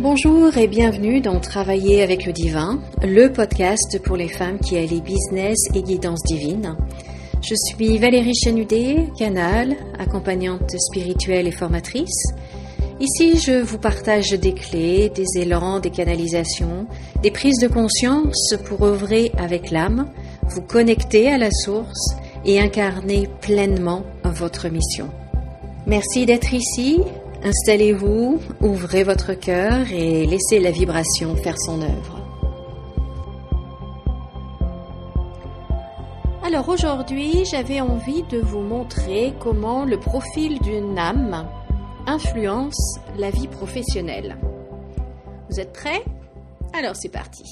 Bonjour et bienvenue dans Travailler avec le Divin, le podcast pour les femmes qui allient business et guidance divine. Je suis Valérie Chanudet, canal, accompagnante spirituelle et formatrice. Ici, je vous partage des clés, des élans, des canalisations, des prises de conscience pour œuvrer avec l'âme, vous connecter à la source et incarner pleinement votre mission. Merci d'être ici. Installez-vous, ouvrez votre cœur et laissez la vibration faire son œuvre. Alors aujourd'hui, j'avais envie de vous montrer comment le profil d'une âme influence la vie professionnelle. Vous êtes prêts? Alors c'est parti.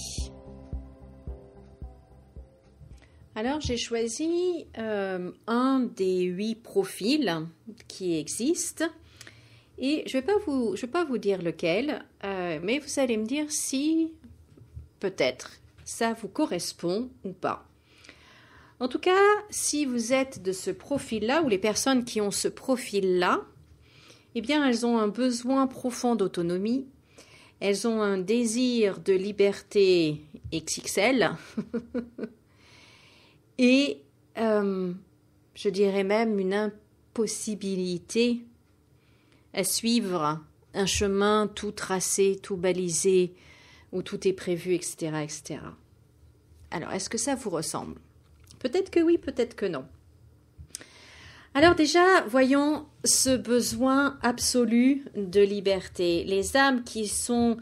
Alors j'ai choisi un des 8 profils qui existent. Et je vais pas vous dire lequel, mais vous allez me dire si, peut-être, ça vous correspond ou pas. En tout cas, si vous êtes de ce profil-là, ou les personnes qui ont ce profil-là, eh bien, elles ont un besoin profond d'autonomie, elles ont un désir de liberté XXL, et je dirais même une impossibilité à suivre un chemin tout tracé, tout balisé, où tout est prévu, etc., etc. Alors, est-ce que ça vous ressemble? Peut-être que oui, peut-être que non. Alors déjà, voyons ce besoin absolu de liberté. Les âmes qui sont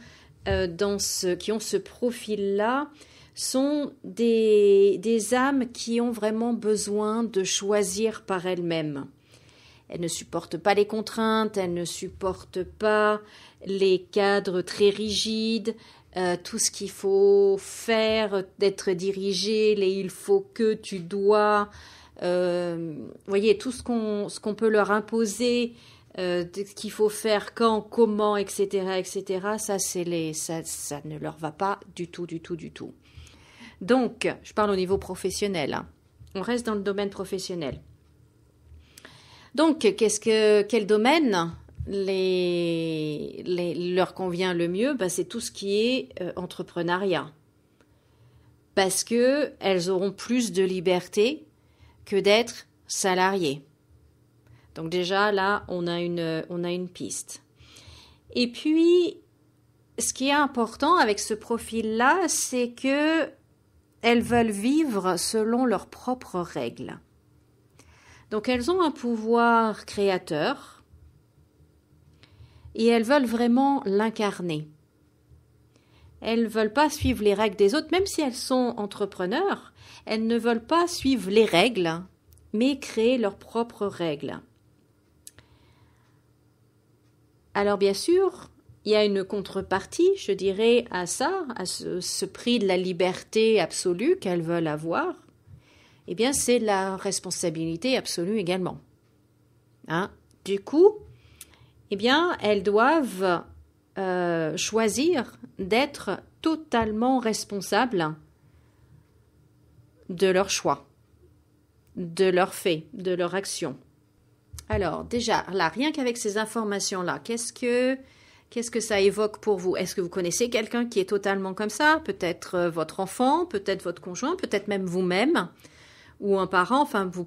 qui ont ce profil-là sont des âmes qui ont vraiment besoin de choisir par elles-mêmes. Elles ne supportent pas les contraintes, elles ne supportent pas les cadres très rigides, tout ce qu'il faut faire, d'être dirigé, les il faut que, tu dois, voyez, tout ce qu'on peut leur imposer, ce qu'il faut faire quand, comment, etc., etc., ça ne leur va pas du tout, du tout, du tout. Donc, je parle au niveau professionnel, hein. On reste dans le domaine professionnel. Donc, quel domaine leur convient le mieux? C'est tout ce qui est entrepreneuriat. Parce qu'elles auront plus de liberté que d'être salariées. Donc déjà, là, on a une piste. Et puis, ce qui est important avec ce profil-là, c'est qu'elles veulent vivre selon leurs propres règles. Donc, elles ont un pouvoir créateur et elles veulent vraiment l'incarner. Elles ne veulent pas suivre les règles des autres, même si elles sont entrepreneurs, elles ne veulent pas suivre les règles, mais créer leurs propres règles. Alors, bien sûr, il y a une contrepartie, je dirais, à ça, à ce prix de la liberté absolue qu'elles veulent avoir. Eh bien, c'est la responsabilité absolue également. Hein? Du coup, eh bien, elles doivent choisir d'être totalement responsables de leurs choix, de leurs faits, de leurs actions. Alors, déjà, là, rien qu'avec ces informations-là, qu'est-ce que ça évoque pour vous? Est-ce que vous connaissez quelqu'un qui est totalement comme ça? Peut-être votre enfant, peut-être votre conjoint, peut-être même vous-même, ou un parent, enfin vous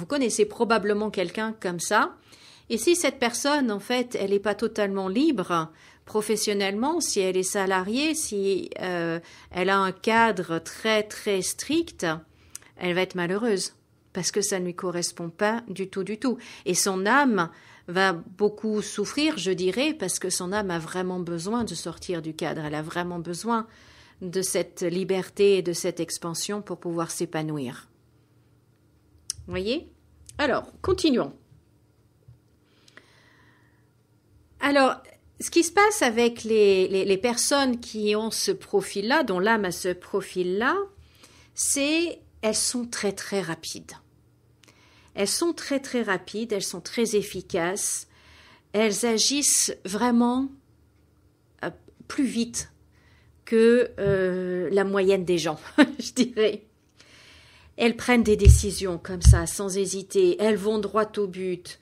connaissez probablement quelqu'un comme ça. Et si cette personne, en fait, elle n'est pas totalement libre professionnellement, si elle est salariée, si elle a un cadre très très strict, elle va être malheureuse parce que ça ne lui correspond pas du tout, du tout. Et son âme va beaucoup souffrir, je dirais, parce que son âme a vraiment besoin de sortir du cadre, elle a vraiment besoin de cette liberté et de cette expansion pour pouvoir s'épanouir. Vous voyez? Alors, continuons. Alors, ce qui se passe avec les personnes qui ont ce profil-là, dont l'âme a ce profil-là, c'est elles sont très très rapides. Elles sont très très rapides, elles sont très efficaces, elles agissent vraiment plus vite que la moyenne des gens, je dirais. Elles prennent des décisions comme ça, sans hésiter. Elles vont droit au but.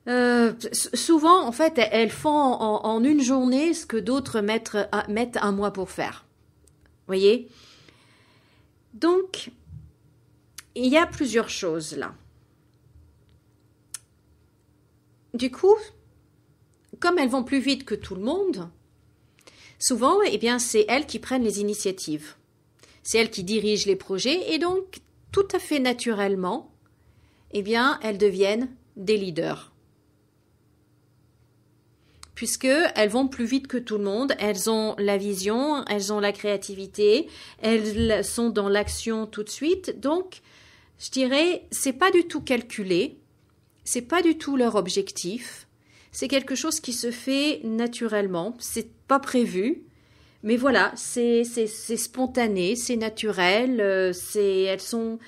Souvent, en fait, elles font en une journée ce que d'autres mettent un mois pour faire. Voyez? Donc, il y a plusieurs choses là. Du coup, comme elles vont plus vite que tout le monde, souvent, eh bien, c'est elles qui prennent les initiatives. C'est elles qui dirigent les projets et donc, tout à fait naturellement, eh bien, elles deviennent des leaders. Puisqu'elles vont plus vite que tout le monde, elles ont la vision, elles ont la créativité, elles sont dans l'action tout de suite. Donc, je dirais, c'est pas du tout calculé, c'est pas du tout leur objectif, c'est quelque chose qui se fait naturellement, c'est pas prévu, mais voilà, c'est spontané, c'est naturel, elles sont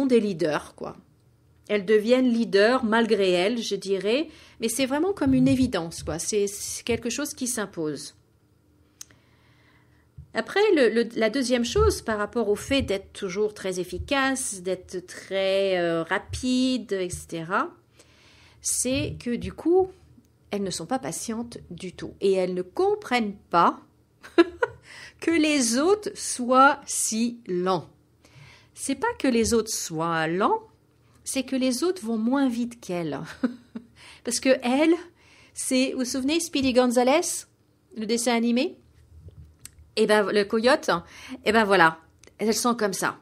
des leaders, quoi. Elles deviennent leaders malgré elles, je dirais, mais c'est vraiment comme une évidence, quoi. C'est quelque chose qui s'impose. Après, la deuxième chose par rapport au fait d'être toujours très efficace, d'être très rapide, etc., c'est que du coup, elles ne sont pas patientes du tout et elles ne comprennent pas que les autres soient si lents. C'est pas que les autres soient lents, c'est que les autres vont moins vite qu'elle. Parce que elle, c'est, vous vous souvenez, Speedy Gonzales, le dessin animé? Et ben, le coyote, et ben voilà, elles sont comme ça.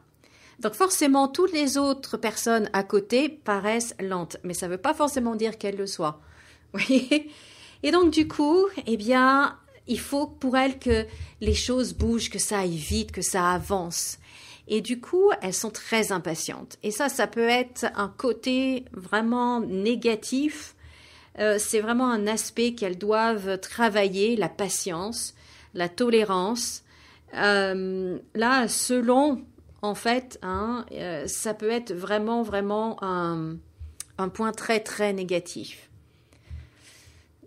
Donc forcément, toutes les autres personnes à côté paraissent lentes, mais ça ne veut pas forcément dire qu'elles le soient. Vous voyez? Et donc du coup, eh bien, il faut pour elles que les choses bougent, que ça aille vite, que ça avance. Et du coup, elles sont très impatientes. Et ça peut être un côté vraiment négatif. C'est vraiment un aspect qu'elles doivent travailler, la patience, la tolérance. Là, selon, en fait, ça peut être vraiment un point très, très négatif.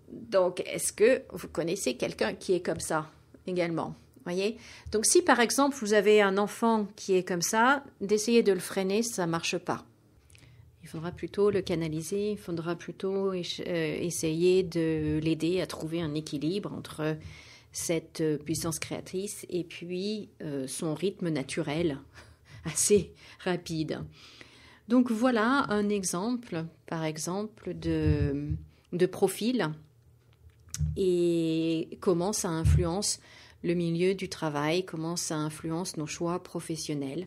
Donc, est-ce que vous connaissez quelqu'un qui est comme ça également ? Voyez? Donc, si par exemple, vous avez un enfant qui est comme ça, d'essayer de le freiner, ça ne marche pas. Il faudra plutôt le canaliser, il faudra plutôt essayer de l'aider à trouver un équilibre entre cette puissance créatrice et puis son rythme naturel assez rapide. Donc, voilà un exemple, par exemple, de profil et comment ça influence le milieu du travail, comment ça influence nos choix professionnels.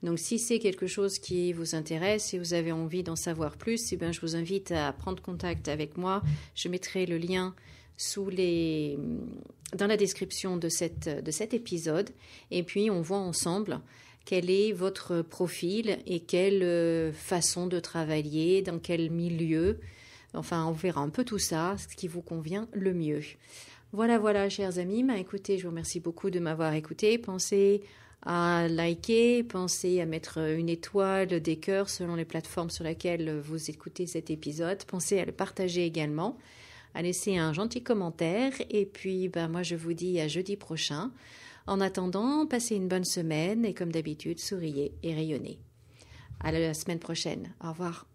Donc, si c'est quelque chose qui vous intéresse, si vous avez envie d'en savoir plus, eh bien, je vous invite à prendre contact avec moi. Je mettrai le lien dans la description de cet épisode. Et puis, on voit ensemble quel est votre profil et quelle façon de travailler, dans quel milieu. Enfin, on verra un peu tout ça, ce qui vous convient le mieux. Voilà, chers amis. Écoutez, je vous remercie beaucoup de m'avoir écouté. Pensez à liker, pensez à mettre une étoile, des cœurs selon les plateformes sur lesquelles vous écoutez cet épisode. Pensez à le partager également, à laisser un gentil commentaire. Et puis, moi, je vous dis à jeudi prochain. En attendant, passez une bonne semaine et comme d'habitude, souriez et rayonnez. À la semaine prochaine. Au revoir.